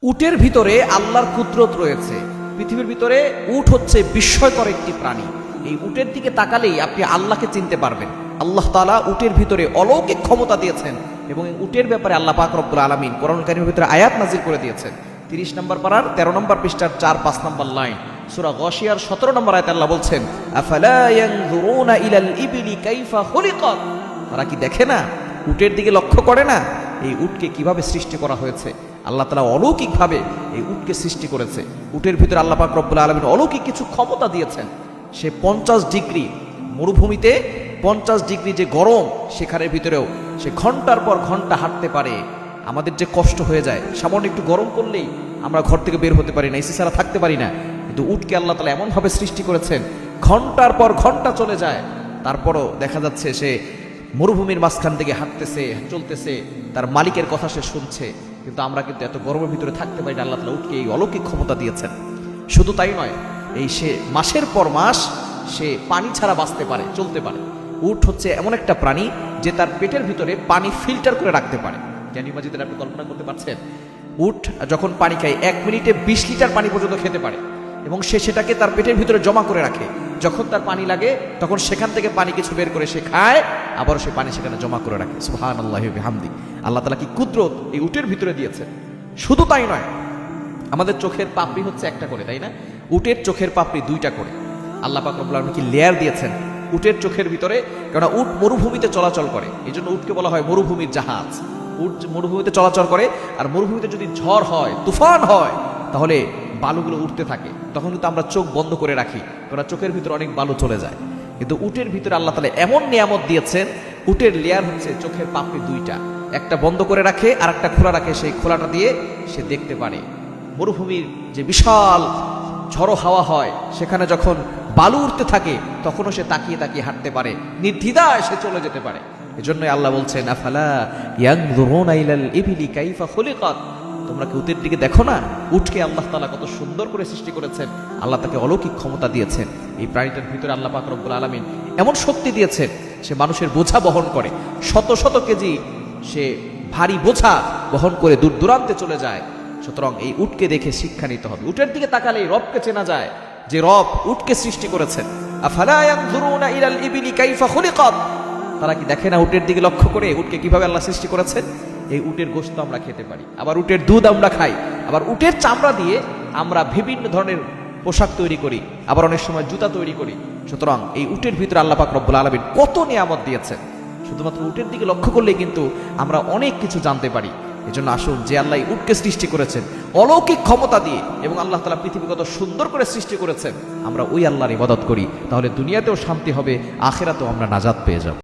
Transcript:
উটের ভিতরে আল্লাহর কুদরত রয়েছে। পৃথিবীর ভিতরে উট হচ্ছে বিস্ময়কর একটি প্রাণী। এই উটের দিকে তাকালেই আপনি আল্লাহকে চিনতে পারবেন। আল্লাহ তাআলা উটের ভিতরে অলৌকিক ক্ষমতা দিয়েছেন এবং এই উটের ব্যাপারে আল্লাহ পাক রব্বুল আলামিন কোরআন কারীমের ভিতরে আয়াত নাযিল করে দিয়েছেন। 30 নম্বর পারার 13 নম্বর পৃষ্ঠার 4-5 নম্বর লাইন, সূরা গাশিয়ার 17 নম্বর আয়াতে আল্লাহ বলছেন, আফালা ইয়ানজুরুনা ইলাল ইবলি কাইফা খুলিকাত। তারা কি দেখে না, উটের দিকে লক্ষ্য করে না এই উটকে কিভাবে সৃষ্টি করা হয়েছে? আল্লাহ তাআলা অলৌকিকভাবে এই উটকে সৃষ্টি করেছে। উটের ভিতরে আল্লাহ পাক রব্বুল আলামিন অলৌকিক কিছু ক্ষমতা দিয়েছেন। সে 50 ডিগ্রি মরুভূমিতে 50 ডিগ্রি যে গরম, সেখানের ভিতরেও সে ঘন্টার পর ঘন্টা হাঁটতে পারে। আমাদের যে কষ্ট হয়ে যায়, সামান্য একটু গরম করলেই আমরা ঘর থেকে বের হতে পারি না, এসি ছাড়া থাকতে পারি না। কিন্তু উটকে আল্লাহ তাআলা এমনভাবে সৃষ্টি করেছেন, ঘন্টার পর ঘন্টা চলে যায়, তারপরও দেখা যাচ্ছে সে মরুভূমির মাঝখান থেকে হাঁটতেছে, চলতেছে, তার মালিকের কথা সে শুনছে। কিন্তু আমরা কিন্তু এত গরমের ভিতরে থাকতে পারি না। আল্লাহ তাআলা উটকে এই অলৌকিক ক্ষমতা দিয়েছেন। শুধু তাই নয়, এই সে মাসের পর মাস সে পানি ছাড়া বাঁচতে পারে, চলতে পারে। উট হচ্ছে এমন একটা প্রাণী যে তার পেটের ভিতরে পানি ফিল্টার করে রাখতে পারে। Can you imagine? আপনি কল্পনা করতে পারছেন? উট যখন পানি খায় 1 মিনিটে 20 লিটার পানি পর্যন্ত খেতে পারে এবং সে সেটাকে তার পেটের ভিতরে জমা করে রাখে। যখন তার পানি লাগে তখন সেখান থেকে পানি কিছু বের করে সে খায়, আবারও সে পানি সেখানে জমা করে রাখে। সুবহানাল্লাহি ওয়া বিহামদি। আল্লাহ তাআলা কি কুদরত এই উটের ভিতরে দিয়েছেন। শুধু তাই নয়, আমাদের চোখের পাপড়ি হচ্ছে একটা করে, তাই না? উটের চোখের পাপড়ি 2টা করে। আল্লাহ পাক রব্বুল আলামিন কি লেয়ার দিয়েছেন উটের চোখের ভিতরে। কারণ উট মরুভূমিতে চলাচল করে, এই জন্য উটকে বলা হয় মরুভূমির জাহাজ। উট মরুভূমিতে চলাচল করে, আর মরুভূমিতে যদি ঝড় হয়, তুফান হয়, তাহলে বালুগুলো উঠতে থাকে। তখন কিন্তু আমরা চোখ বন্ধ করে রাখি, কারণ চোখের ভিতরে অনেক বালু চলে যায়। কিন্তু উটের ভিতরে আল্লাহ তাআলা এমন নিয়ামত দিয়েছেন, উটের লেয়ার হচ্ছে চোখের পাপড়ি 2টা, একটা বন্ধ করে রাখে আর একটা খোলা রাখে। সেই খোলাটা দিয়ে সে দেখতে পারে। মরুভূমির যে বিশাল ঝড়ো হাওয়া হয়, সেখানে যখন বালু উঠতে থাকে তখনও সে তাকিয়ে তাকিয়ে হাঁটতে পারে, নির্দ্বিধায় সে চলে যেতে পারে। এজন্যই আল্লাহ বলছেন, আফালা ইয়ানজুরুনা ইলাল ইবলি কাইফা খুলিকাত। তোমরা কি উটের দিকে দেখো না? উটকে আল্লাহ তাআলা কত সুন্দর করে সৃষ্টি করেছেন। আল্লাহ তাকে অলৌকিক ক্ষমতা দিয়েছেন। এই প্রাণীটার ভিতরে আল্লাহ পাক রব্বুল আলামিন এমন শক্তি দিয়েছেন, সে মানুষের বোঝা বহন করে। শত শত কেজি সে ভারী বোঝা বহন করে দূর দূরান্তে চলে যায়। সুতরাং এই উটকে দেখে শিক্ষা নিতে হবে। উটের দিকে তাকালে এই রবকে চেনা যায়, যে রব উটকে সৃষ্টি করেছেন। আফালা ইয়ানজুরুনা ইলাল ইবলি কাইফা খুলিকাত। তারা কি দেখে না উটের দিকে লক্ষ্য করে উটকে কিভাবে আল্লাহ সৃষ্টি করেছেন? এই উটের গোশত আমরা খেতে পারি, আবার উটের দুধ আমরা খাই, আবার উটের চামড়া দিয়ে আমরা বিভিন্ন ধরনের পোশাক তৈরি করি, আবার অনেক সময় জুতা তৈরি করি। সুতরাং এই উটের ভিতরে আল্লাহ পাক রব্বুল আলামিন কত নিয়ামত দিয়েছেন। শুধুমাত্র উটের দিকে লক্ষ্য করলেই কিন্তু আমরা অনেক কিছু জানতে পারি। এজন্য আসুন, যে আল্লাহ উটকে সৃষ্টি করেছেন অলৌকিক ক্ষমতা দিয়ে, এবং আল্লাহ তাআলা পৃথিবী কত সুন্দর করে সৃষ্টি করেছেন, আমরা ওই আল্লাহর ইবাদত করি। তাহলে দুনিয়াতেও শান্তি হবে, আখিরাতেও আমরা নাজাত পেয়ে যাব।